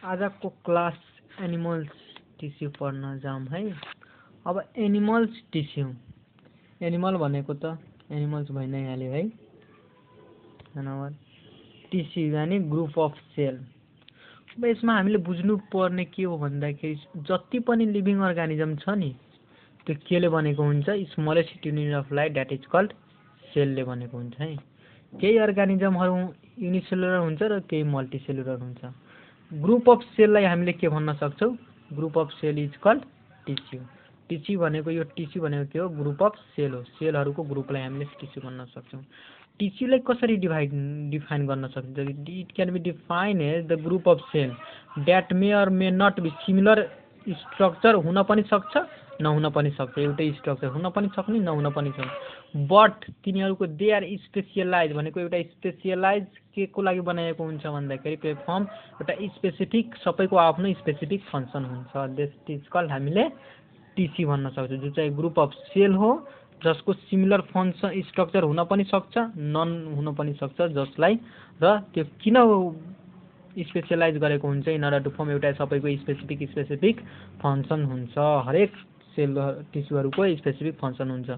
आजको class animals tissue पढ्न जाम है। अब एनिमल्स टिस्यू, एनिमल भनेको त एनिमल्स भइ नै हाल्यो है। टिस्यू यानी ग्रुप अफ सेल। अब यसमा हामीले बुझ्नु पर्ने के हो भन्दाखेरि जति पनि लिभिङ अर्गानिजम छ नि त्यो केले बनेको हुन्छ, smallest unit of life that is called सेलले बनेको हुन्छ है। केही अर्गानिजमहरू युनिसेलुलर हुन्छ र केही मल्टिसेलुलर हुन्छ। ग्रुप अफ सेललाई हामीले के भन्न सक्छौँ? Group of cell is called tissue. Tissue भनेको यो टिस्यू भनेको के हो? ग्रुप अफ सेल हो। सेलहरूको ग्रुपलाई हामीले टिस्यू भन्न सक्छौँ। टिस्यूलाई कसरी डिफाइन गर्न सकिन्छ? It can be define as the group of cell that may or may not be similar structure हुन पनि सक्छ नहुन पनि सक्छ। एउटै स्ट्रक्चर हुन पनि सक्ने नहुन पनि सक्ने, बट तिनीहरूको दे आर स्पेसियलाइज भनेको एउटा स्पेसियलाइज के को लागि बनाएको हुन्छ भन्दाखेरि प्लेटफर्म एउटा स्पेसिफिक सबैको आफ्नो स्पेसिफिक फङ्सन हुन्छ। दिस इज कल्ड हामीले टिस्यू भन्न सक्छौँ, जो चाहिँ ग्रुप अफ सेल हो जसको सिमिलर फङ्सन स्ट्रक्चर हुन पनि सक्छ नन हुन पनि सक्छ, जसलाई र त्यो किन स्पेसियलाइज गरेको हुन्छ इन अर्डर टु फर्म एउटा सबैको स्पेसिफिक फङ्सन हुन्छ। हरेक सेल टिस्यूहरूको स्पेसिफिक फङ्सन हुन्छ।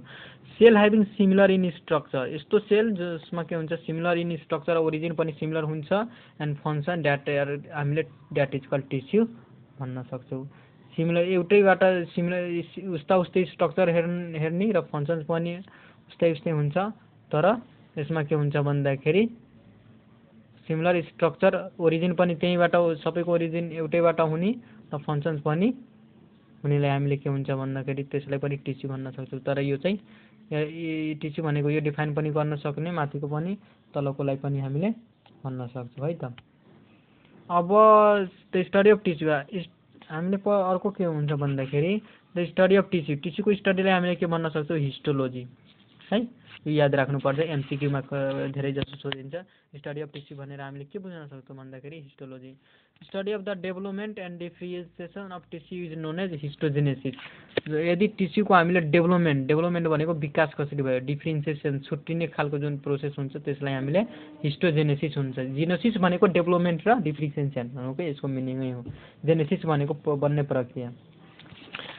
Cell having similar in structure, यस्तो सेल जसमा के हुन्छ सिमिलर इन स्ट्रक्चर, ओरिजिन पनि सिमिलर हुन्छ एन्ड फङ्सन हामीले द्याट इज कल्ड टिस्यू भन्न सक्छौँ। सिमिलर एउटैबाट सिमिलर उस्तै स्ट्रक्चर हेर्ने र फङ्सन्स पनि उस्तै हुन्छ, तर यसमा के हुन्छ भन्दाखेरि सिमिलर स्ट्रक्चर, ओरिजिन पनि त्यहीँबाट, सबैको ओरिजिन एउटैबाट हुने र फङ्सन्स पनि हुनेलाई हामीले के हुन्छ भन्दाखेरि त्यसलाई पनि टिस्यू भन्न सक्छौँ। तर यो चाहिँ टिस्यू भनेको यो डिफाइन पनि गर्न सक्ने, माथिको पनि तलकोलाई पनि हामीले भन्न सक्छौँ है त। अब द स्टडी अफ टिस्यू हामीले अर्को के हुन्छ भन्दाखेरि द स्टडी अफ टिस्यू, टिस्यूको स्टडीलाई हामीले के भन्न सक्छौँ? हिस्टोलोजी है। यो याद राख्नुपर्छ, एमसिक्यूमा धेरै जसो सोधिन्छ। स्टडी अफ टिस्यू भनेर हामीले के बुझ्न सक्छौँ भन्दाखेरि histology. Study of the development and differentiation of tissue is known as histogenesis. यदि टिस्यूको हामीले डेभलपमेन्ट भनेको विकास कसरी भयो, डिफ्रेन्सिएसन छुट्टिने खालको जुन प्रोसेस हुन्छ त्यसलाई हामीले हिस्टोजेनेसिस हुन्छ। जेनेसिस भनेको डेभलपमेन्ट र डिफ्रेन्सिएसन भनेको यसको मिनिङै हो। जेनेसिस भनेको बन्ने प्रक्रिया।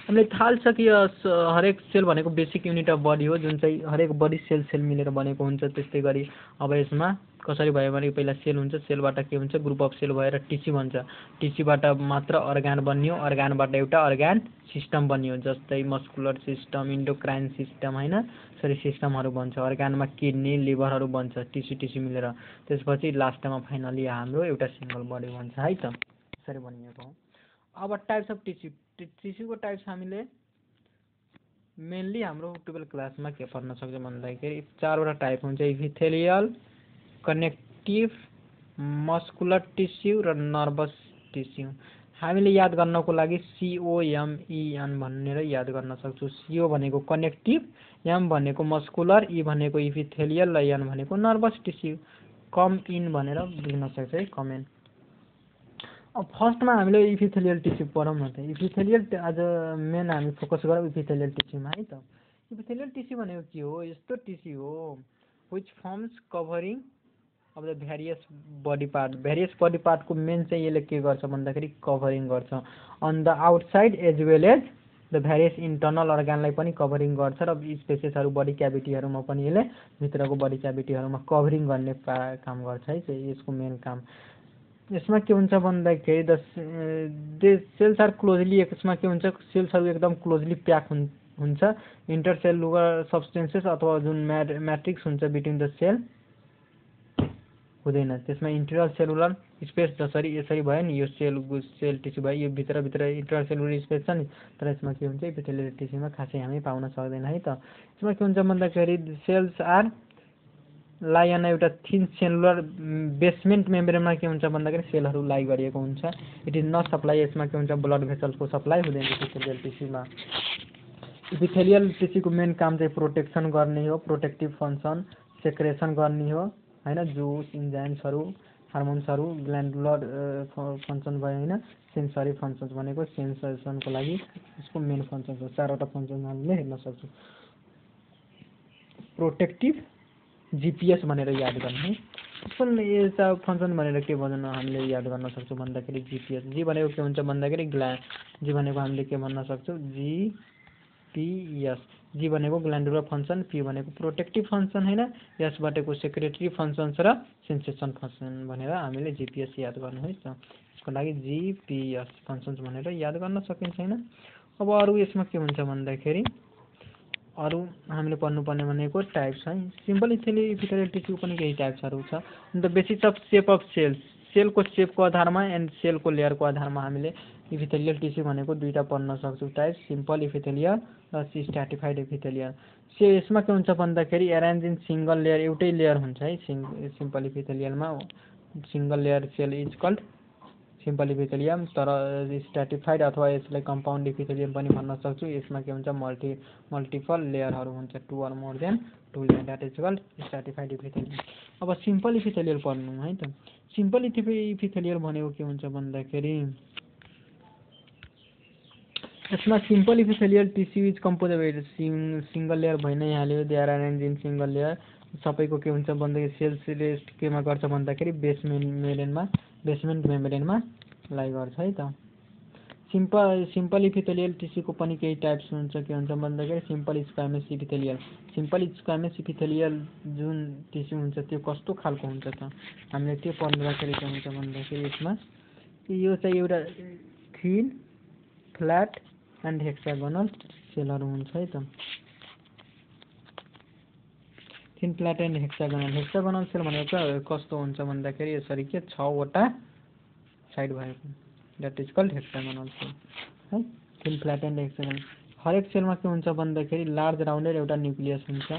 हामीले थाहा छ कि हरेक सेल भनेको बेसिक युनिट अफ बडी हो, जुन चाहिँ हरेक बडी सेल मिलेर बनेको हुन्छ। त्यस्तै गरी अब यसमा कसरी भयो भने पहिला सेल हुन्छ, सेलबाट के हुन्छ ग्रुप अफ सेल भएर टिस्यू बन्छ, टिस्यूबाट मात्र अर्गान बनियो, अर्गानबाट एउटा अर्गान सिस्टम बनियो, जस्तै मस्कुलर सिस्टम, इन्डोक्राइन सिस्टम होइन, यसरी सिस्टमहरू बन्छ। अर्गानमा किडनी लिभरहरू बन्छ टिस्यू मिलेर। त्यसपछि लास्टमा फाइनली हाम्रो एउटा सिङ्गल बडी बन्छ है त, यसरी बनिएको हो। अब टाइप्स अफ टिस्यू, टिस्यूको टाइप्स हामीले मेनली हाम्रो 12 क्लासमा के पढ्न सक्छौँ भन्दाखेरि 4वटा टाइप हुन्छ, इपिथेलियल, कनेक्टिभ, मस्कुलर टिस्यू र नर्भस टिस्यू। हामीले याद गर्नको लागि COMEN भनेर याद गर्न सक्छौँ। CO भनेको कनेक्टिभ, M भनेको मस्कुलर, E भनेको इपिथेलियल र N भनेको नर्भस टिस्यू। कम इन भनेर बुझ्न सक्छ है, कमेन। अब फर्स्टमा हामीले इपिथेलियल टिस्यू पढौँ न त। इपिथेलियल आज मेन हामी फोकस गरौँ इपिथेलियल टिस्यूमा है त। इपिथेलियल टिस्यू भनेको के हो? यस्तो टिस्यू हो which forms covering of the various body part. Various body पार्टको मेन चाहिँ यसले के गर्छ भन्दाखेरि कभरिङ गर्छ on the outside as well as the various internal अर्गानलाई पनि कभरिङ गर्छ र स्पेसेसहरू बडी क्याभिटीहरूमा पनि यसले भित्रको बडी क्याभिटीहरूमा कभरिङ गर्ने काम गर्छ है, चाहिँ यसको मेन काम। यसमा के हुन्छ भन्दाखेरि द सेल्स आर क्लोजली, यसमा के हुन्छ सेल्सहरू एकदम क्लोजली प्याक हुन्छ। इन्टरसेलुलर सब्सटेन्सेस अथवा जुन म्याट्रिक्स हुन्छ बिट्विन द सेल हुँदैन। त्यसमा इन्टरल सेलुलर स्पेस जसरी यसरी भयो नि, यो सेल टिस्यू भयो, यो भित्र इन्टरल सेलुलर स्पेस छ नि, तर यसमा के हुन्छ इपिथेलियल टिस्यूमा खासै हामी पाउन सक्दैन है त। यसमा के हुन्छ भन्दाखेरि सेल्स आर लाई अन एउटा थिन सेलुलर बेसमेन्ट मेम्ब्रेनमा के हुन्छ भन्दाखेरि सेलहरू लाई गरिएको हुन्छ। इट इज नट सप्लाई, यसमा के हुन्छ ब्लड भेसल्सको सप्लाई हुँदैन इपिथेलियल टिस्यूमा। इपिथेलियल टिस्यूको मेन काम चाहिँ प्रोटेक्सन गर्ने हो, प्रोटेक्टिभ फङ्सन, सेक्रेसन गर्ने हो होइन, जुस, इन्जाइम्सहरू, हार्मोन्सहरू, ग्ल्यान्डुलर फङ्सन भयो होइन, सेन्सरी फङ्सन्स भनेको सेन्सेसनको लागि यसको मेन फङ्सन्स हो। 4वटा फङ्सन हामीले हेर्न सक्छौँ। प्रोटेक्टिभ GPS भनेर याद गर्ने, फुल यता फङ्सन भनेर के भन्न हामीले याद गर्न सक्छौँ भन्दाखेरि जिपिएस। जी भनेको के हुन्छ भन्दाखेरि जी भनेको हामीले के भन्न सक्छौँ जिपिएस। जी भनेको ग्ल्यान्डुलर फङ्सन, पी भनेको प्रोटेक्टिभ फङ्सन होइन, एस भनेको सेक्रेटरी फङ्सन्स र सेन्सेसन फङ्सन भनेर हामीले जिपिएस याद गर्नु है त। यसको लागि जिपिएस फङ्सन्स भनेर याद गर्न सकिन्छ होइन। अब अरू यसमा के हुन्छ भन्दाखेरि अरू हामीले पढ्नुपर्ने भनेको टाइप्स है। सिम्पल इपिथेलियल टिस्यू पनि केही टाइप्सहरू छ। अन्त basics of shape of cells, सेलको सेपको आधारमा एन्ड सेलको लेयरको आधारमा हामीले इपिथेलियल टिस्यू भनेको दुईवटा पढ्न सक्छौँ टाइप, सिम्पल इपिथेलियल र स्ट्राटिफाइड इपिथेलियल। यसमा के हुन्छ भन्दाखेरि एरेन्ज इन सिङ्गल लेयर, एउटै लेयर हुन्छ है सिम्पल इपिथेलियलमा। Single layer cell is called simple epithelium, तर स्ट्राटिफाइड अथवा यसलाई कम्पाउन्ड इपिथेलियम पनि भन्न सक्छौँ। यसमा के हुन्छ मल्टिपल लेयरहरू हुन्छ, 2 or more than 2 layer, that is called stratified epithelium. अब सिम्पल इपिथेलियल पढ्नु है त। सिम्पल इपिथेलियल भनेको के हुन्छ भन्दाखेरि यसमा simple epithelial tissue is compose of single layer भइ नै हाल्यो, they are arrange in single layer. सबैको के हुन्छ भन्दाखेरि सेल्स रेस्ट केमा गर्छ भन्दाखेरि बेसमेन्ट मेम्ब्रेनमा लाई गर्छ है त। सिम्पल इपिथेलियल टिस्यूको पनि केही टाइप्स हुन्छ, के हुन्छ भन्दाखेरि सिम्पल स्क्वामेस इपिथेलियल। सिम्पल स्क्वामेस इपिथेलियल जुन टिस्यू हुन्छ त्यो कस्तो खालको हुन्छ त, हामीले त्यो पढ्दाखेरि के हुन्छ भन्दाखेरि यसमा यो चाहिँ एउटा थिन फ्ल्याट एन्ड हेक्सागोनल सेलहरू हुन्छ है त। Thin flat and hexagonal cell भनेको कस्तो हुन्छ भन्दाखेरि यसरी के 6वटा साइड भएको, that is called hexagonal cell है। Thin flat and hexagonal. हरेक सेलमा के हुन्छ भन्दाखेरि लार्ज राउन्डेड एउटा न्युक्लियस हुन्छ।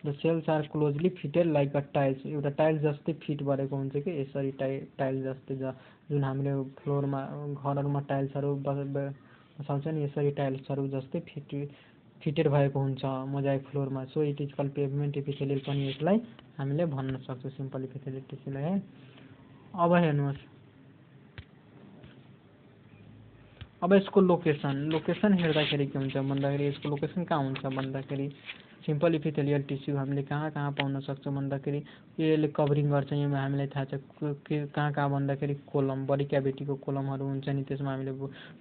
The cells are closely fitted like a tiles, एउटा टाइल्स जस्तै फिट गरेको हुन्छ कि यसरी टाइल्स जस्तै जुन हामीले फ्लोरमा घरहरूमा टाइल्सहरू बसाउँछ नि, यसरी टाइल्सहरू जस्तै फिटेड भएको हुन्छ मोजाइक फ्लोरमा। So it is called pavement epithelial पनि यसलाई हामीले भन्न सक्छौँ सिम्पल इपिथेलियल टिस्यूलाई है। अब हेर्नुहोस्, अब यसको लोकेसन हेर्दाखेरि के हुन्छ भन्दाखेरि यसको लोकेसन कहाँ हुन्छ भन्दाखेरि सिम्पल इपिथेलियल टिस्यू हामीले कहाँ पाउन सक्छौँ भन्दाखेरि यसले कभरिङ गर्छ, यो हामीलाई थाहा छ कहाँ भन्दाखेरि कोलम, बडी क्याभिटीको कोलमहरू हुन्छ नि, त्यसमा हामीले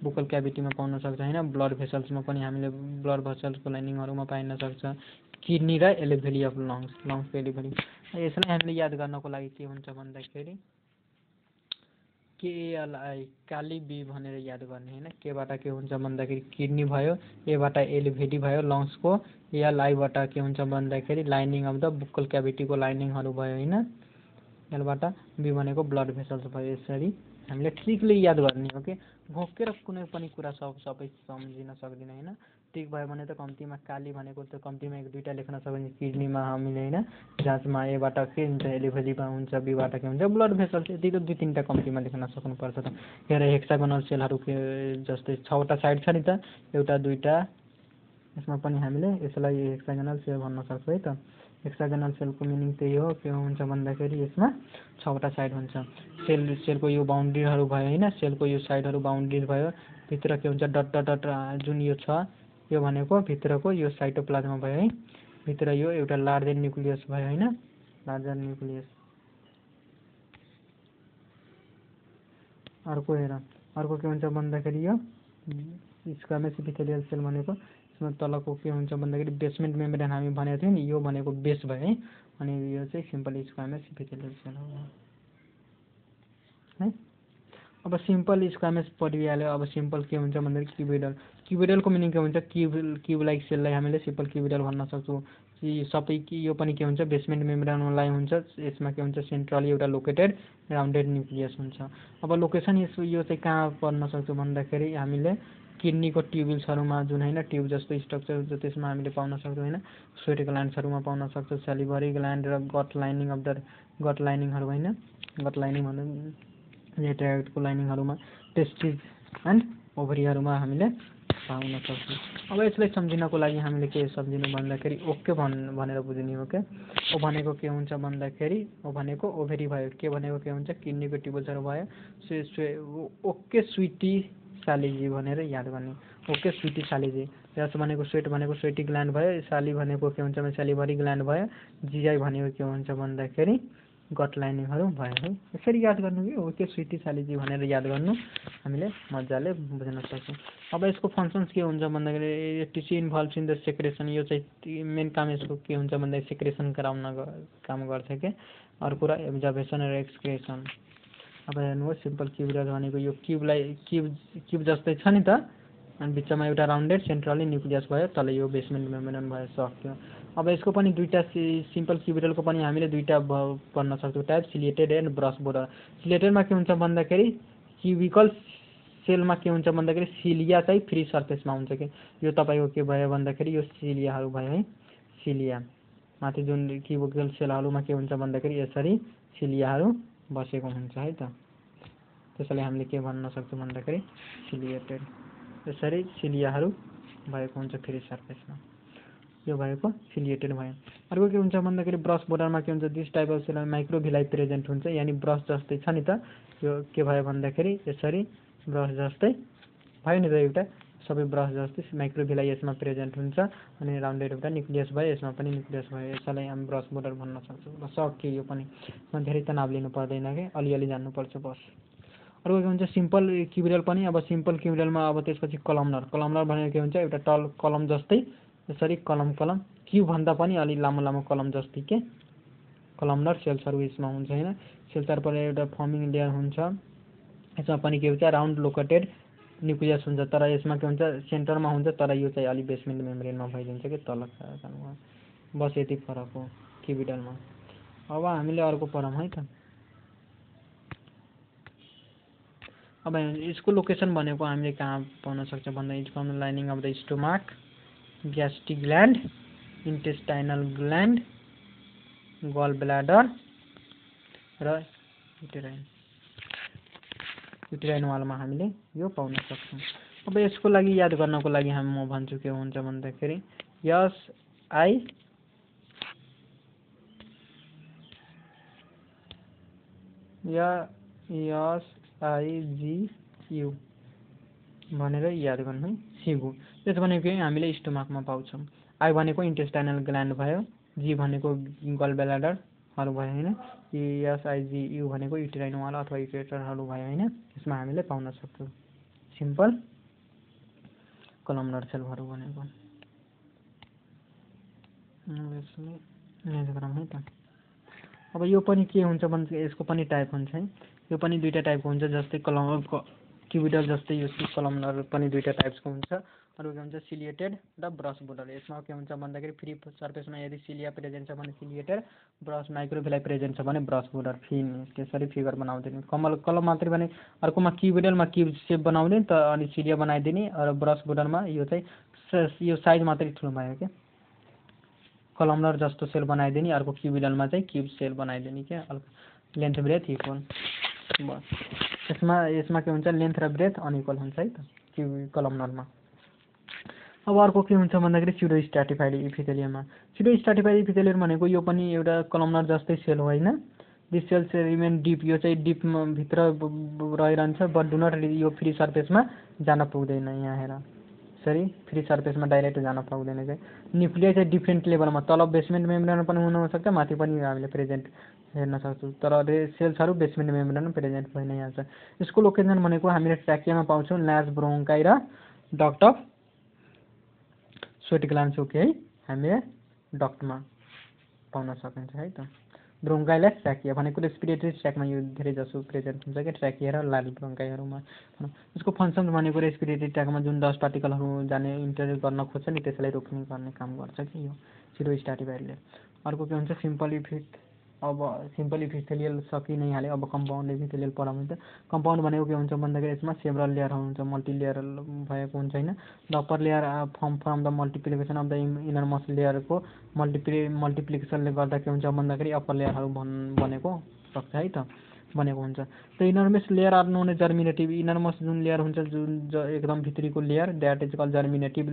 बुकल क्याभिटीमा पाउन सक्छ होइन। ब्लड भेसल्समा पनि हामीले ब्लड भेसल्सको लाइनिङहरूमा पाइन सक्छ। किडनी र एलिभेली अफ लङ्सको एलिभेली। यसलाई हामीले याद गर्नको लागि के हुन्छ भन्दाखेरि केएलआई काली बी भनेर याद गर्ने होइन। केबाट के हुन्छ भन्दाखेरि किडनी भयो, एबाट एलिभेडी भयो लङ्सको, एलआईबाट के हुन्छ भन्दाखेरि लाइनिङ अफ द बुक्कल क्याभिटीको लाइनिङहरू भयो होइन। एलबाट बी भनेको ब्लड भेसल्स भयो। यसरी हामीले ट्रिकले याद गर्ने हो कि घोकेर कुनै पनि कुरा सबै सम्झिन सक्दिनँ होइन। ठिक भयो भने त कम्तीमा काली भनेको त कम्तीमा 1-2टा लेख्न सक्यो किडनीमा हामीले होइन। जाँचमा एबाट के हुन्छ एलिभेलीमा हुन्छ, बीबाट के हुन्छ ब्लड भेसल्स, यति त 2-3टा कम्तीमा लेख्न सक्नुपर्छ त। हेर हेक्सागोनल सेलहरू के जस्तै 6वटा साइड छ नि त, 1-2टा, यसमा पनि हामीले यसलाई हेक्सागोनल सेल भन्न सक्छौँ है त। हेक्सागोनल सेलको मिनिङ त्यही हो, के हुन्छ भन्दाखेरि यसमा 6वटा साइड हुन्छ। सेलको यो बााउन्ड्रीहरू भयो होइन, सेलको यो साइडहरू बााउन्ड्रिज भयो। भित्र के हुन्छ डट जुन यो छ यो भनेको भित्रको यो साइटोप्लाज्मा भयो है। भित्र यो एउटा लार्जर न्युक्लियस भयो होइन, लार्जर न्युक्लियस। अर्को के हुन्छ भन्दाखेरि यो स्क्वामेस इपिथेलियल सेल भनेको यसमा तलको के हुन्छ भन्दाखेरि बेसमेन्ट मेम्ब्रेन हामी भनेको थियौँ नि, यो भनेको बेस भयो है। अनि यो चाहिँ सिम्पल स्क्वामेस इपिथेलियल सेल हो है। अब सिम्पल स्क्वामेस पढिहाल्यो। अब सिम्पल के हुन्छ भन्दाखेरि क्युबिडलको मिनिङ के हुन्छ, क्युब लाइक सेललाई हामीले सिम्पल क्युबिडल भन्न सक्छौँ। सबै यो पनि के हुन्छ बेसमेन्ट मेम्ब्रेनलाई हुन्छ। यसमा के हुन्छ सेन्ट्रली एउटा लोकेटेड राउन्डेड न्युक्लियस हुन्छ। अब लोकेसन यो चाहिँ कहाँ पढ्न सक्छौँ भन्दाखेरि हामीले किडनीको ट्युब्युल्सहरूमा जुन होइन ट्युब जस्तो स्ट्रक्चर हुन्छ त्यसमा हामीले पाउन सक्छौँ होइन। स्वेट ग्ल्यान्ड्सहरूमा पाउन सक्छौँ, सेलिभरी ग्ल्यान्ड र gut lining of the gut लाइनिङहरू होइन। गट लाइनिङ भन्नु रेट्राइडको लाइनिङहरूमा, टेस्टिस एन्ड ओभरीहरूमा हामीले पाउन सक्छौँ। अब यसलाई सम्झिनको लागि हामीले के सम्झिनु भन्दाखेरि ओके भनेर बुझ्ने हो क्या। ओ भनेको के हुन्छ भन्दाखेरि ओ भनेको ओभरी भयो, के भनेको के हुन्छ किडनीको ट्युबल्सहरू भयो। ओके स्विटी सालिजी भनेर याद गर्ने, ओके स्विटी सालिजी। यस भनेको स्वेट भनेको स्वेटी ग्ल्यान्ड भयो, साली भनेको के हुन्छ सेलिभरी ग्ल्यान्ड भयो। जिआई भनेको के हुन्छ भन्दाखेरि गट लाइनिङहरू भयो है। यसरी याद गर्नु कि ओके स्विटी सालीजी भनेर याद गर्नु हामीले मजाले बुझ्न सक्छौँ। अब यसको फङ्सन्स के हुन्छ भन्दाखेरि tissue involve in the secretion, यो चाहिँ मेन काम यसको के हुन्छ भन्दाखेरि सेक्रेसन गराउन काम गर्छ के। अर्को कुरा एब्जर्भेसन र एक्सक्रेसन। अब हेर्नुहोस् सिम्पल क्युबिडल भनेको यो क्युब जस्तै छ नि त, अनि बिचमा एउटा राउन्डेड सेन्ट्रली न्युक्लियस भयो, तल यो बेसमेन्ट मेम्ब्रेन भयो, सक्यो। अब यसको पनि दुईटा सिम्पल क्युबिडलको पनि हामीले दुईटा पढ्न सक्छौँ type, ciliated and brush border. सिलिएटेडमा के हुन्छ भन्दाखेरि क्युबिकल सेलमा के हुन्छ भन्दाखेरि सिलिया चाहिँ फ्री सर्फेसमा हुन्छ कि। यो तपाईँको के भयो भन्दाखेरि यो सिलियाहरू भयो है, सिलिया माथि जुन क्युबिकल सेलहरूमा के हुन्छ भन्दाखेरि यसरी सिलियाहरू बसेको हुन्छ है त, त्यसैले हामीले के भन्न सक्छौँ भन्दाखेरि सिलिएटेड, यसरी सिलियाहरू भएको हुन्छ फ्री सर्फेसमा, यो भएको सिलिएटेड भयो। अर्को के हुन्छ भन्दाखेरि ब्रस बोर्डरमा के हुन्छ, this type of cell microvilli present हुन्छ, यानि ब्रस जस्तै छ नि त, यो के भयो भन्दाखेरि यसरी ब्रस जस्तै भयो नि त, एउटा सबै ब्रस जस्तै माइक्रोभिलाई यसमा प्रेजेन्ट हुन्छ, अनि राउन्डेड एउटा न्युक्लियस भयो, यसमा पनि न्युक्लियस भयो, यसलाई हामी ब्रस बोर्डर भन्न सक्छौँ। ल सक्यो, यो पनि धेरै तनाव लिनु पर्दैन कि, अलिअलि जान्नुपर्छ बस। अर्को के हुन्छ सिम्पल क्युबिडल पनि। अब सिम्पल क्युबिडलमा अब त्यसपछि कलमनर भनेको के हुन्छ, एउटा टल कलम जस्तै यसरी कलम क्युबभन्दा पनि अलि लामो लामो कलम जस्तै के कलमनर सेल्सहरू यसमा हुन्छ होइन। सेल्सहरू पनि एउटा फर्मिङ लेयर हुन्छ, यसमा पनि के हुन्छ राउन्ड लोकेटेड न्युक्लियस हुन्छ, तर यसमा के हुन्छ सेन्टरमा हुन्छ, तर यो चाहिँ अलि बेसमेन्ट मेम्ब्रेनमा भइदिन्छ कि तल। बस यति फरक हो क्युबिडलमा। अब हामीले अर्को पढौँ है त। अब यसको लोकेसन भनेको हामीले कहाँ पाउन सक्छ भन्दा it's lining of the stomach, gastric gland, intestinal gland, गल ब्ल्याडर र युटेराइन वालमा हामीले यो पाउन सक्छौँ। अब यसको लागि याद गर्नको लागि म भन्छु के हुन्छ भन्दाखेरि SIGU भनेर याद गर्नु है, सिगु। त्यस भनेको हामीले स्टोमाकमा पाउँछौँ। आई भनेको इन्टेस्टाइनल ग्ल्यान्ड भयो, जी भनेको गल ब्ल्याडरहरू भयो होइन, SIGU भनेको युटेराइन वाल अथवा युटेटरहरू भयो होइन, यसमा हामीले पाउन सक्छौँ सिम्पल कलमनर सेलहरू भनेको। याद गरौँ है त। अब यो पनि के हुन्छ भने यसको पनि टाइप हुन्छ है, यो पनि दुईटा टाइपको हुन्छ, जस्तै क्युबिडल जस्तै यो कलमनर पनि दुईटा टाइप्सको हुन्छ। अरू के हुन्छ सिलिएटेड र ब्रस बोर्डर। यसमा के हुन्छ भन्दाखेरि फ्री सर्फेसमा यदि सिलिया प्रेजेन्ट छ भने सिलिएटेड, ब्रस माइक्रोभिलाई प्रेजेन्ट छ भने ब्रस बोर्डर। त्यसरी फिगर बनाउँदैन। कलम मात्रै भने अर्कोमा क्युबिडलमा क्युब सेप बनाउने त अनि सिलिया बनाइदिने, र ब्रस बोर्डरमा यो चाहिँ यो साइज मात्रै ठुलो भयो क्या, कलमनर जस्तो सेल बनाइदिने, अर्को क्युबिडलमा चाहिँ क्युब सेल बनाइदिने क्या, लेन्थ ब्रेथ इक्वल। बस यसमा के हुन्छ लेन्थ र ब्रेथ अनइक्वल हुन्छ है त कलमनरमा। अब अर्को के हुन्छ भन्दाखेरि स्युडो स्ट्राटिफाइड इपिथेलियममा। स्युडो स्ट्राटिफाइड इपिथेलियम भनेको यो पनि एउटा कलमनर जस्तै सेल हो होइन। दिस सेल रिमेन डिप, यो चाहिँ डिपमा भित्र रहिरहन्छ, बट डु नट यो फ्री सर्फेसमा जान पुग्दैन। यहाँ हेर सरी फ्री सर्फेसमा डाइरेक्ट जान पाउँदैन चाहिँ। न्युक्लियस चाहिँ डिफ्रेन्ट लेभलमा, तल बेसमेन्ट मेम्ब्रेनमा पनि हुनसक्छ, माथि पनि हामीले प्रेजेन्ट हेर्न सक्छौँ, तर सेल्सहरू बेसमेन्ट मेम्ब्रेनमा प्रेजेन्ट भइ नै हाल्छ। यसको लोकेसन भनेको हामीले ट्र्याकियामा पाउँछौँ, ल्यास ब्रोङ्काई र डक्ट अफ स्वेट ग्ल्यान्ड्स हो कि है, हामीले डक्टमा पाउन सकिन्छ है त। ब्रोङ्काइलाई ट्र्याकिया भनेको रेस्पिरेटरी ट्र्याकमा यो धेरै जसो प्रेजेन्ट हुन्छ कि, ट्र्याकिया र लास ब्रोङ्काइहरूमा। यसको फङ्सन भनेको रेस्पिरेटरी ट्र्याकमा जुन डस्ट पार्टिकलहरू जाने इन्टर गर्न खोज्छ नि, त्यसलाई रोक्ने गर्ने काम गर्छ कि यो स्युडो स्ट्राटिफाइडले। अर्को के हुन्छ सिम्पल इफेक्ट। अब सिम्पल इपिथेलियल सकि नै हाल्यो, अब कम्पाउन्ड इपिथेलियल पढाउनु त। कम्पाउन्ड भनेको के हुन्छ भन्दाखेरि यसमा सेभरल लेयरहरू हुन्छ, मल्टी लेयर भएको हुन्छ होइन। The upper layer from the multiplication of the inner muscle लेयरको मल्टिप्लिकेसनले गर्दा के हुन्छ भन्दाखेरि अप्पर लेयरहरू बनेको सक्छ है त, बनेको हुन्छ। त innermost layer are known as germinative. Innermost जुन लेयर हुन्छ, जुन एकदम भित्रीको layer, that is call germinative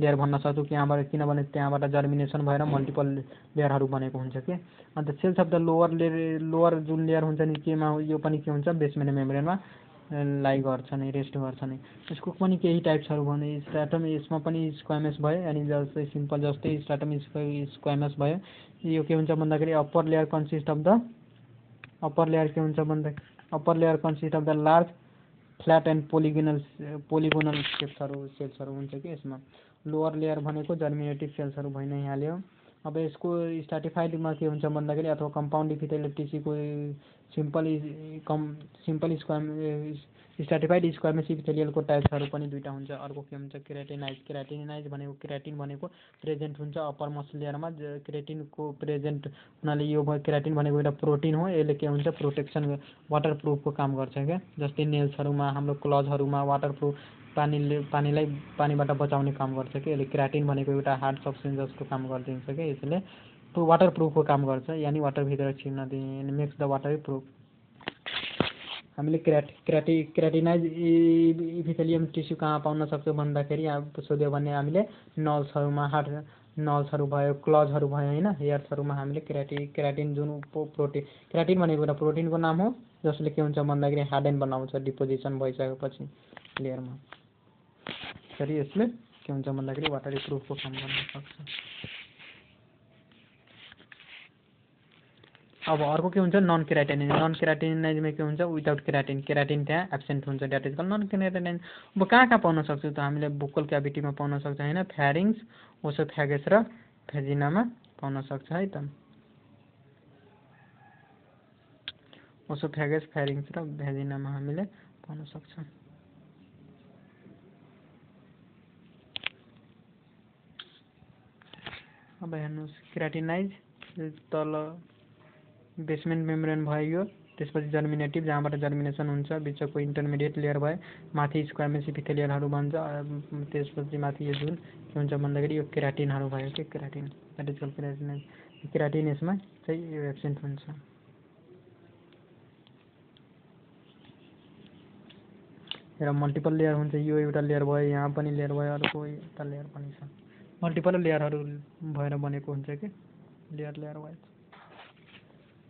layer भन्न सक्छौँ। किनभने त्यहाँबाट जर्मिनेसन भएर मल्टिपल लेयरहरू बनेको हुन्छ कि। अन्त सेल्स अफ द लोवर जुन लेयर हुन्छ नि, केमा यो पनि के हुन्छ बेसमेन्ट मेम्ब्रेनमा लाई गर्छ नि, रेस्ट गर्छ नि। यसको पनि केही टाइप्सहरू भने स्ट्राटम, यसमा पनि स्क्वामेस भयो, अनि जस्तै सिम्पल जस्तै स्ट्राटम स्क्वामेस भयो। यो के हुन्छ भन्दाखेरि upper layer consist of the upper layer के हुन्छ भन्दा upper layer consist of the large flat and polygonal सेल्सहरू हुन्छ कि यसमा। लोअर लेयर भनेको जर्मिनेटिभ सेल्सहरू भइ नै हाल्यो। अब यसको स्ट्राटिफाइडमा के हुन्छ भन्दाखेरि अथवा कम्पाउन्ड इपिथेलियल टिस्यूको सिम्पल स्ट्राटिफाइड स्क्वायरमेस इपिथेलियलको टाइप्सहरू पनि दुईवटा हुन्छ। अर्को के हुन्छ केराटिनाइज भनेको केराटिन भनेको प्रेजेन्ट हुन्छ अप्पर मसल लेयरमा। केराटिनको प्रेजेन्ट हुनाले यो भयो केराटिन भनेको एउटा प्रोटिन हो। यसले के हुन्छ प्रोटेक्सन वाटर प्रुफको काम गर्छ क्या। जस्तै नेल्सहरूमा हाम्रो क्लजहरूमा वाटर प्रुफ पानीलाई पानीबाट बचाउने काम गर्छ कि यसले। केराटिन भनेको एउटा हार्ड सब्सटेन्स जस्तो काम गरिदिन्छ क्या यसले। वाटर प्रुफको काम गर्छ यानि वाटरभित्र छिर्न दिने मेक्स द वाटर प्रुफ। हामीले केराटिनाइज इपिथेलियम टिस्यू कहाँ पाउन सक्छौँ भन्दाखेरि सोध्यो भने हामीले नल्सहरूमा नल्सहरू भयो क्लजहरू भयो होइन हेयर्सहरूमा हामीले केराटिन जुन प्रोटिन केराटिन भनेको एउटा प्रोटिनको नाम हो जसले के हुन्छ भन्दाखेरि हार्डेन बनाउँछ डिपोजिसन भइसकेपछि लेयरमा। त्यसरी यसले के हुन्छ भन्दाखेरि वाटर प्रुफको काम गर्न सक्छ। अब अर्को के हुन्छ नन केराटिनाइजमा के हुन्छ विदाउट केराटिन त्यहाँ एब्सेन्ट हुन्छ द्याट इज कल्ड नन केराटिनाइज। अब कहाँ पाउन सक्छौँ त हामीले बुक्कल क्याभिटीमा पाउन सक्छ होइन फ्यारिङ्स ओसोफेगस र भेजिनामा पाउन सक्छ है त। ओसोफेगस फ्यारिङ्स र भेजिनामा हामीले पाउन सक्छौँ। अब हेर्नुहोस् केराटिनाइज तल बेसमेन्ट मेम्ब्रेन भयो त्यसपछि जर्मिनेटिभ जहाँबाट जर्मिनेसन हुन्छ बिचको इन्टरमिडिएट लेयर भयो माथि स्क्वायरमेस इपिथेलियलहरू भन्छ त्यसपछि माथि यो जुन के हुन्छ भन्दाखेरि यो केराटिनहरू भयो कि keratin that is called keratinize. Keratin यसमा चाहिँ यो एब्सेन्ट हुन्छ। र मल्टिपल लेयर हुन्छ यो एउटा लेयर भयो यहाँ पनि लेयर भयो अर्को एउटा लेयर पनि छ मल्टिपल लेयरहरू भएर बनेको हुन्छ कि लेयर वाइज।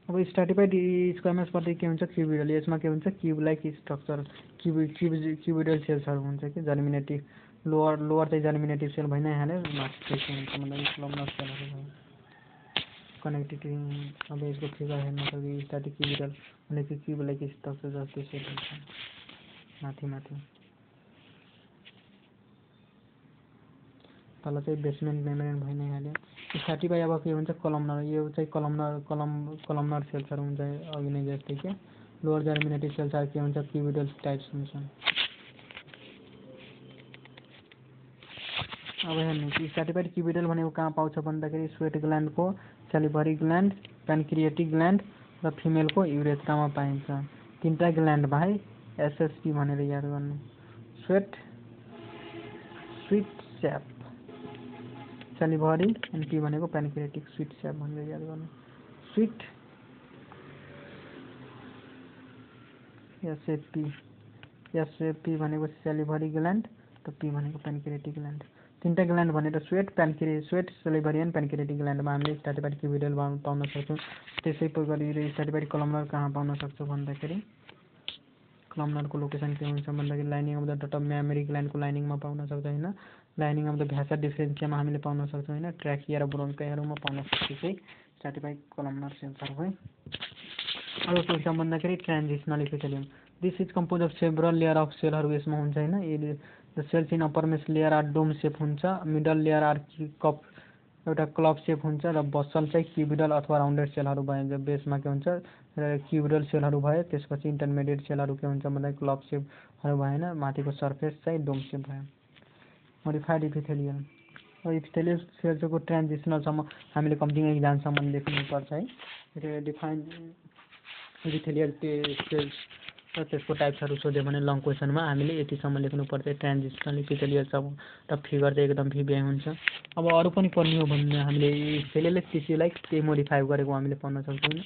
अब स्ट्राटिफाइड स्क्वायरमेसपट्टि के हुन्छ क्युबिडल यसमा के हुन्छ क्युब लाइक स्ट्रक्चर क्युबिडल सेल्सहरू हुन्छ कि जर्मिनेटिभ लोअर चाहिँ जर्मिनेटिभ सेल भइ नै हाल्यो माथि के हुन्छ भन्दाखेरि कलमनर सेलहरू भयो कनेक्टिभिटी। अब यसको फिगर हेर्न सक्यो स्ट्याटिक क्युबिडल भनेको क्युब लाइक स्ट्रक्चर जस्तो सेल हुन्छ माथि तल चाहिँ बेसमेन्ट मेम्ब्रेन भइ नै हाल्यो। स्ट्राटिफाई अब के हुन्छ कलमनर यो चाहिँ कलमनर सेल्सहरू हुन्छ अघि नै जस्तै क्या। लोअर जर्मिनेटिभ सेल्सहरू के हुन्छ क्युबिडल टाइप्स हुन्छ। अब हेर्नुहोस् स्ट्राटिफाइड क्युबिडल भनेको कहाँ पाउँछ भन्दाखेरि स्वेट ग्ल्यान्डको सेलिभरी ग्ल्यान्ड प्यानक्रिएटिक ग्ल्यान्ड र फिमेलको युरेथ्रामा पाइन्छ। तीनवटा ग्ल्यान्डमा है एसएसपी भनेर याद गर्नु स्विट स्याप सेलिभरी एन्ड पी भनेको प्यानक्रिएटिक स्विट स्याप भनेर याद गर्नु। स्विट एसएपी भनेको सेलिभरी ग्ल्यान्ड र पी भनेको प्यानक्रिएटिक ग्ल्यान्ड। तीनवटा ग्ल्यान्ड भनेर स्वेट सेलिभरी एन्ड प्यानक्रिएटिक ग्ल्यान्डमा हामीले स्ट्राटिफाइड क्युबिडल पाउन सक्छौँ। त्यसै गरी स्ट्राटिफाइड कलमनर कहाँ पाउन सक्छौँ भन्दाखेरि कलमनरको लोकेसन के हुन्छ भन्दाखेरि लाइनिङ अफ द डट अफ म्यामेरी ग्ल्यान्डको लाइनिङमा पाउन सक्छ होइन। लाइनिङ अफ द भ्यासा डिफ्रेन्सियामा हामीले पाउन सक्छौँ होइन। ट्र्याकिया र ब्रोन्काइहरूमा पाउन सक्छौँ चाहिँ स्ट्राटिफाइड कलमनर सेल्सहरू है। अब के हुन्छ भन्दाखेरि transitional epithelium this is compose of several layer of सेलहरू यसमा हुन्छ होइन। The cells in uppermost layer are dome shape हुन्छ मिडल लेयर आर कप एउटा क्लब सेप हुन्छ र बसल चाहिँ क्युबिडल अथवा राउन्डेड सेलहरू भयो बेसमा के हुन्छ र क्युबिडल सेलहरू भयो त्यसपछि इन्टरमिडिएट सेलहरू के हुन्छ भन्दाखेरि क्लब सेपहरू भयो होइन माथिको सर्फेस चाहिँ डोम सेप भयो। मोडिफाइड इपिथेलियम इपिथेलियल सेल्सको ट्रान्जिसनलसम्म हामीले कम्पिङ एक्जामसम्म लेख्नुपर्छ है। डिफाइन इपिथेलियल सेल्स र त्यसको टाइप्सहरू सोध्यो भने लङ क्वेसनमा हामीले यतिसम्म लेख्नुपर्छ ट्रान्जिसनल इपिथेलियलसम्म र फिगर चाहिँ एकदम भिभ्याइ हुन्छ। अब अरू पनि पढ्ने हो भने हामीले सेलुलर टिस्यूलाई केही मोडिफाई गरेको हामीले पाउन सक्छौँ।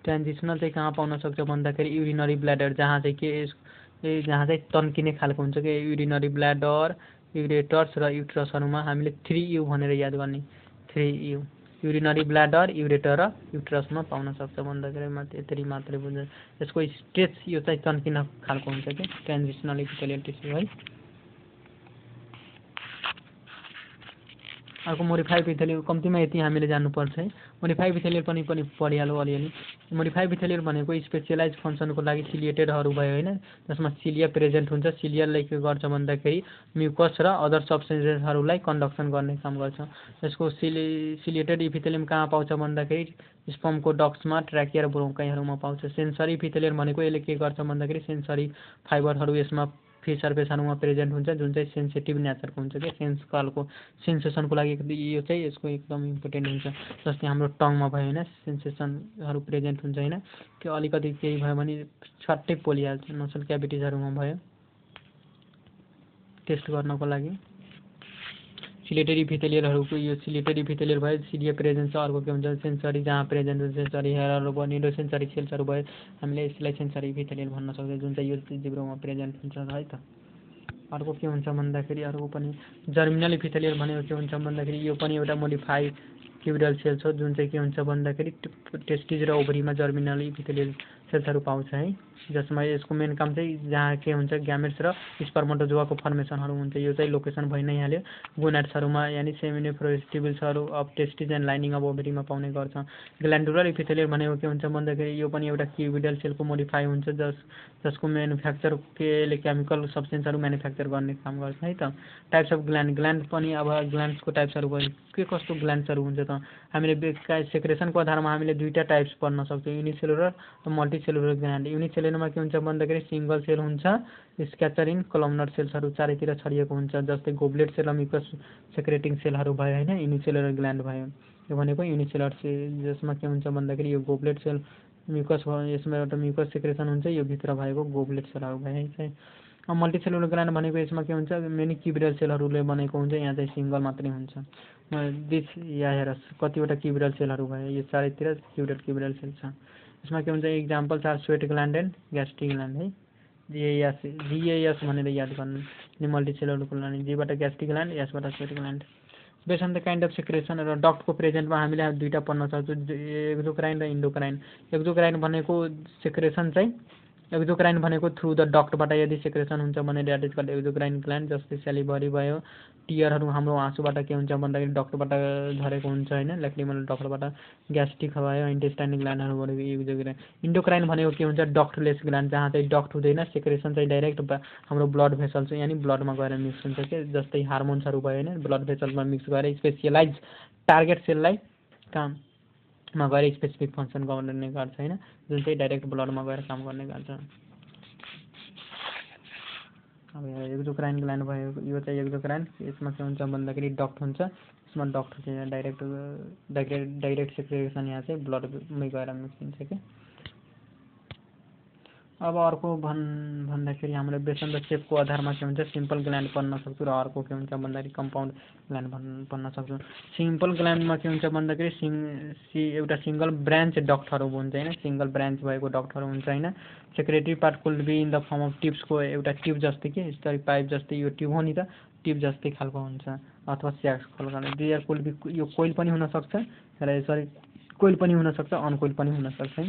ट्रान्जिसनल चाहिँ कहाँ पाउन सक्छ भन्दाखेरि युरिनरी ब्ल्याडर जहाँ चाहिँ तन्किने खालको हुन्छ कि युरिनरी ब्ल्याडर युरेटर्स र युट्रसहरूमा हामीले 3U भनेर याद गर्ने 3U युरिनरी ब्ल्याडर युरेटर र युट्रसमा पाउन सक्छ भन्दाखेरि यति मात्रै बुझ्छ। यसको स्टेज यो चाहिँ तन्किन खालको हुन्छ कि ट्रान्जिसनल इपिथेलियल टिस्यू है। अर्को मोडिफाई इपिथेलियल कम्तीमा यति हामीले जान्नुपर्छ है। मोडिफाई इपिथेलियल पनि पढिहाल्यो अलिअलि। मोडिफाई इपिथेलियल भनेको स्पेसियलाइज फङ्सनको लागि सिलिएटेडहरू भयो होइन, जसमा सिलिया प्रेजेन्ट हुन्छ। सिलियाले के गर्छ भन्दाखेरि म्युकस र अदर सब्सटेन्सेसहरूलाई कन्डक्सन गर्ने काम गर्छ। यसको सिलिएटेड इपिथेलियम कहाँ पाउँछ भन्दाखेरि स्पर्मको डक्ट्समा, ट्र्याकिया र ब्रोन्काइहरूमा पाउँछ। सेन्सरी इपिथेलियल भनेको यसले के गर्छ भन्दाखेरि सेन्सरी फाइबरहरू यसमा फेस सर्फेसहरूमा प्रेजेन्ट हुन्छ, जुन चाहिँ सेन्सिटिभ नेचरको हुन्छ क्या, सेन्स खालको सेन्सेसनको लागि यो चाहिँ यसको एकदम इम्पोर्टेन्ट हुन्छ। जस्तै हाम्रो टङमा भयो होइन, सेन्सेसनहरू प्रेजेन्ट हुन्छ होइन, त्यो अलिकति केही भयो भने छट्टै पोलिहाल्छ। नसल क्याभिटिजहरूमा भयो टेस्ट गर्नको लागि। सिलिएटेड इपिथेलियलहरूको यो सिलिएटेड इपिथेलियल भयो, सिलिया प्रेजेन्ट छ। अर्को के हुन्छ सेन्सरी, जहाँ प्रेजेन्ट हुन्छ सेन्सरी हेयरहरू भयो, निडो सेन्सरी सेल्सहरू भयो, हामीले यसलाई सेन्सरी इपिथेलियल भन्न सक्छौँ, जुन चाहिँ यो जिब्रोमा प्रेजेन्ट हुन्छ है त। अर्को के हुन्छ भन्दाखेरि अर्को पनि जर्मिनल इपिथेलियल भनेको के हुन्छ भन्दाखेरि यो पनि एउटा मोडिफाई क्युबिडल सेल्स हो, जुन चाहिँ के हुन्छ भन्दाखेरि टेस्टिज र ओभरीमा जर्मिनल इपिथेलियल सेल्सहरू पाउँछ है, जसमा यसको मेन काम चाहिँ जहाँ के हुन्छ ग्यामेट्स र स्पर्मटोजोआको फर्मेसनहरू हुन्छ। यो चाहिँ लोकेसन भइ नै हाल्यो गोनाड्सहरूमा, यानि सेमिनिफ्रोस्टिबल्सहरू of testes and lining of ओभरीमा पाउने गर्छ। ग्ल्यान्डुलर इपिथेलियल भनेको के हुन्छ भन्दाखेरि यो पनि एउटा क्युबिडल सेलको मोडिफाई हुन्छ, जसको म्यानुफ्याक्चर केले केमिकल सब्सटेन्सहरू म्यानुफ्याक्चर गर्ने काम गर्छ है त। टाइप्स अफ ग्ल्यान्ड पनि अब ग्ल्यान्ड्सको टाइप्सहरू भयो, के कस्तो ग्ल्यान्ड्सहरू हुन्छ त हामीले सेक्रेसनको आधारमा हामीले दुईवटा टाइप्स पढ्न सक्छौँ, युनिसेलुलर र मल्टिसेलुलर ग्ल्यान्ड। युनिसेलुलरमा के हुन्छ भन्दाखेरि सिङ्गल सेल हुन्छ, स्क्याटर इन कलमनर सेल्सहरू चारैतिर छरिएको हुन्छ, जस्तै गोब्लेट सेल र म्युकस सेक्रेटिङ सेलहरू भयो होइन, युनिसेलुलर ग्ल्यान्ड भयो। यो भनेको युनिसेलुलर सेल, जसमा के हुन्छ भन्दाखेरि यो गोब्लेट सेल म्युकस भयो, यसमा एउटा म्युकस सेक्रेसन हुन्छ, यो भित्र भएको गोब्लेट सेलहरू भयो है चाहिँ। अब मल्टिसेलुलर ग्ल्यान्ड भनेको यसमा के हुन्छ मेनी क्युबिडल सेलहरूले बनेको हुन्छ, यहाँ चाहिँ सिङ्गल मात्रै हुन्छ। दिस या हेरस कतिवटा क्युबिडल सेलहरू भयो, यो चारैतिर क्युबिडल सेल छ। यसमा के हुन्छ इक्जाम्पल छ sweat gland and gastric gland है। जिएएस भनेर याद गर्नु, अनि मल्टिसेलुलर ग्ल्यान्ड, जीबाट ग्यास्ट्रिक ग्ल्यान्ड, यसबाट sweat gland. Based on the kind of secretion र डक्टको प्रेजेन्टमा हामीले दुईवटा पढ्न सक्छौँ, एक्जोक्राइन र इन्डोक्राइन। एक्जोक्राइन भनेको सेक्रेसन चाहिँ एक्जोक्राइन भनेको थ्रु द डक्टबाट यदि सेक्रेसन हुन्छ भने that is called exocrine gland. जस्तै सेलिभरी भयो, टियरहरू हाम्रो आँसुबाट के हुन्छ भन्दाखेरि डक्टबाट झरेको हुन्छ होइन, ल्याक्रिमल डक्टबाट। ग्यास्ट्रिक भयो, इन्टेस्टाइनल ग्ल्यान्डहरू भनेको एक्जोक्राइन। इन्डोक्राइन भनेको के हुन्छ डक्टलेस ग्ल्यान्ड, जहाँ चाहिँ डक्ट हुँदैन, सेक्रेसन चाहिँ डाइरेक्ट हाम्रो ब्लड भेसल्स यानि ब्लडमा गएर मिक्स हुन्छ कि, जस्तै हार्मोन्सहरू भयो होइन ब्लड भेसल्समा मिक्स गरेर स्पेसियलाइज टार्गेट सेललाई काममा गएर स्पेसिफिक फङ्सन गर्ने गर्छ होइन, जुन चाहिँ डाइरेक्ट ब्लडमा गएर काम गर्ने गर्छ। अब एक्जोक्राइन ग्ल्यान्ड भयो, यो चाहिँ एक्जोक्राइन, यसमा के हुन्छ भन्दाखेरि डक्ट हुन्छ, यसमा डक्ट चाहिँ डाइरेक्ट सेक्रेसन यहाँ चाहिँ ब्लडमै गएर मिक्स हुन्छ कि। अब अर्को भन्दाखेरि हामीले बेस्ड अन द सेपको आधारमा के हुन्छ सिम्पल ग्ल्यान्ड पढ्न सक्छौँ, र अर्को के हुन्छ भन्दाखेरि कम्पाउन्ड ग्ल्यान्ड पढ्न सक्छौँ। सिम्पल ग्ल्यान्डमा के हुन्छ भन्दाखेरि एउटा सिङ्गल ब्रान्च डक्टहरू हुन्छ होइन, सिङ्गल ब्रान्च भएको डक्टहरू हुन्छ होइन। Secretory part could be in the form of टिप्सको एउटा ट्युब जस्तै कि यस्तरी पाइप जस्तै, यो ट्युब हो नि त, ट्युब जस्तै खालको हुन्छ, अथवा स्याक्स खालको। डियर कुड बी यो कोइल पनि हुनसक्छ र यसरी कोइल पनि हुनसक्छ, अनकोइल पनि हुनसक्छ है।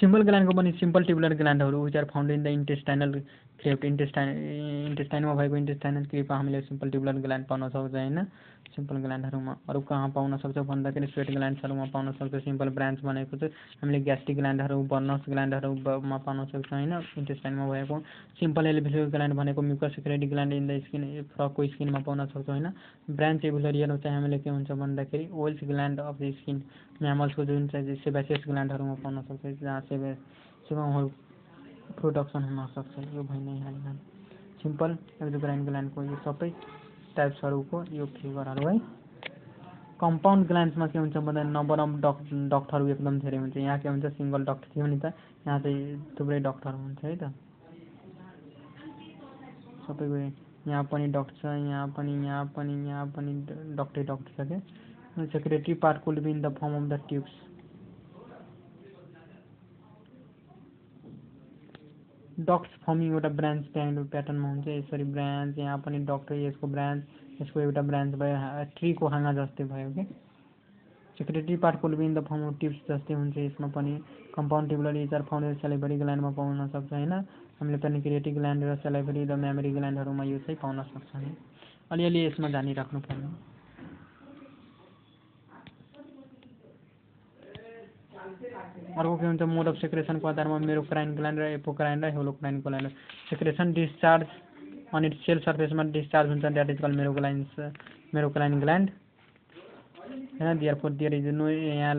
सिम्पल ग्ल्यान्डको पनि सिम्पल ट्युबुलर ग्ल्यान्डहरू which are found in the intestinal crypt, इन्टेस्टाइनमा भएको इन्टेस्टाइनल क्रिप्टमा हामीले सिम्पल ट्युबुलर ग्ल्यान्ड पाउन सक्छौँ होइन। सिम्पल ग्ल्यान्डहरूमा अरू कहाँ पाउन सक्छौँ भन्दाखेरि स्वेट ग्ल्यान्ड्सहरूमा पाउन सक्छौँ। सिम्पल ब्रान्च भनेको चाहिँ हामीले ग्यास्ट्रिक ग्ल्यान्डहरू, बर्नस ग्ल्यान्डहरूमा पाउन सक्छौँ होइन, इन्टेस्टाइनमा भएको। सिम्पल एलिभ्युलर ग्ल्यान्ड भनेको mucus secreting gland in the skin, फ्रकको स्किनमा पाउन सक्छौँ होइन। ब्रान्च एभ्युलरियन चाहिँ हामीले के हुन्छ भन्दाखेरि oils gland of the skin, म्यामल्सको जुन चाहिँ सेबासियस ग्ल्यान्डहरूमा पाउन सक्छ, जहाँ सेबमहरू प्रोडक्सन हुनसक्छ, यो भइ नै हाल्छ। सिम्पल एक्जोक्राइन ग्ल्यान्डको यो सबै टाइप्सहरूको यो फिगरहरू है। कम्पाउन्ड ग्ल्यान्ड्समा के हुन्छ भन्दा नम्बर अफ डक्टहरू एकदम धेरै हुन्छ। यहाँ के हुन्छ सिङ्गल डक्ट थियो नि त, यहाँ चाहिँ थुप्रै डक्टहरू हुन्छ है त, सबैको यहाँ पनि डक्ट छ, यहाँ पनि डक्टै डक्ट छ क्या। Secretory part could be in the form of the tubes. Ducts forming एउटा ब्रान्च प्याटर्नमा हुन्छ, यसरी ब्रान्च, यहाँ पनि डक्ट, यसको ब्रान्च, यसको एउटा ब्रान्च भयो, ट्रीको हाँगा जस्तै भयो कि। Secretory part could be in the form of tubes जस्तै हुन्छ, यसमा पनि compound tubular is are found salivary ग्ल्यान्डमा पाउन सक्छ होइन। हामीले पेनिक्रिएटिक ग्ल्यान्ड र सेलिभरी र मेमोरी ग्ल्यान्डहरूमा यो चाहिँ पाउन सक्छौँ। अलिअलि यसमा जानिराख्नु पर्ने। अर्को के हुन्छ मोड अफ सेक्रेसनको आधारमा मेरोक्राइन ग्ल्यान्ड र एपोक्राइन र होलोक्राइन ग्ल्यान्ड सेक्रेसन डिस्चार्ज अनि सेल सर्फेसमा डिस्चार्ज हुन्छ that is call merocrine gland हैन देयरफोर देयर इज नो यहाँ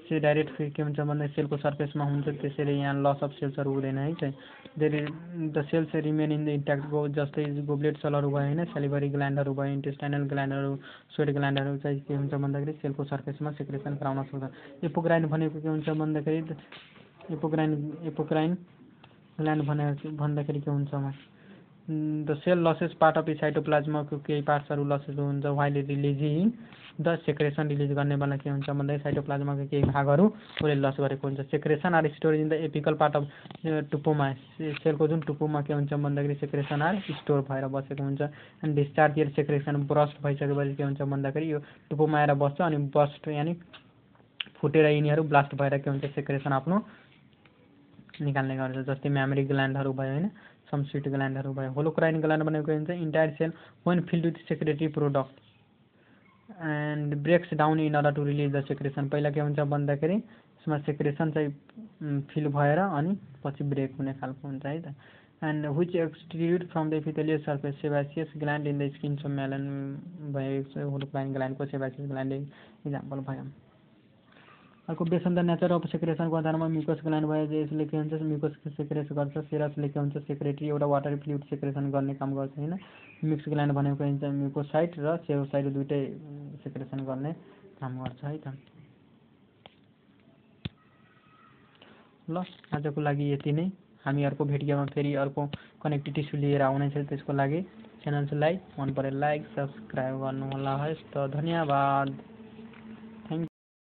से डाइरेक्ट के हुन्छ भन्दा सेलको सर्फेसमा हुन्छ त्यसैले यहाँ लस अफ सेल्सहरू हुँदैन है चाहिँ the cells remain in the intact जस्तै गोब्लेट सेलहरू भयो होइन सेलिभरी ग्ल्यान्डहरू भयो इन्टेस्टाइनल ग्ल्यान्डहरू स्वेट ग्ल्यान्डहरू चाहिँ के हुन्छ भन्दाखेरि सेलको सर्फेसमा सेक्रेसन गराउन सक्छ एपोक्राइन भनेको के हुन्छ भन्दाखेरि एपोक्राइन ग्ल्यान्ड भन्दाखेरि के हुन्छ the cell loses part of साइटोप्लाज्माको केही पार्ट्सहरू लसेस हुन्छ while releasing the secretion release गर्ने बेला के हुन्छ भन्दाखेरि साइटोप्लाज्माको केही भागहरू उसले लस गरेको हुन्छ secretion are storage in the apical part of टुपोमा सेलको जुन टुपोमा के हुन्छ भन्दाखेरि सेक्रेसन आर स्टोर भएर बसेको हुन्छ अनि डिस्चार्ज या सेक्रेसन ब्रस्ट भइसकेपछि के हुन्छ भन्दाखेरि यो टुपोमा आएर बस्छ अनि बस्ट यानि फुटेर यिनीहरू ब्लास्ट भएर के हुन्छ सेक्रेसन आफ्नो निकाल्ने गर्छ जस्तै मेमोरी ग्ल्यान्डहरू भयो होइन सम स्वीट ग्ल्यान्डहरू भयो होलोक्राइन ग्ल्यान्ड भनेको हुन्छ entire cell when filled with secretory product and breaks down in order to release the secretion पहिला के हुन्छ भन्दाखेरि यसमा सेक्रेसन चाहिँ फिल भएर अनि पछि ब्रेक हुने खालको हुन्छ है त and which extrude from the epithelial surface sebaceous gland in the skin मेलन भयो होलोक्राइन ग्ल्यान्डको सेबासियस ग्ल्यान्ड इक्जाम्पल भयो अर्को बेसन द नेचर अफ सेक्रेसनको आधारमा म्युकस ग्ल्यान्ड भयो यसले के हुन्छ म्युकस सेक्रेट गर्छ सेरसले के हुन्छ सेक्रेटरी एउटा वाटर फ्लुइड सेक्रेसन गर्ने काम गर्छ होइन मिक्स ग्ल्यान्ड भनेको हुन्छ म्युकोसाइट र सेरोसाइट दुइटै सेक्रेसन गर्ने काम गर्छ है त ल आजको लागि यति नै हामी अर्को भिडियोमा फेरि अर्को कनेक्टिभ टिस्यु लिएर आउनेछ त्यसको लागि च्यानललाई मन परे लाइक सब्सक्राइब गर्नु होला हस् त धन्यवाद।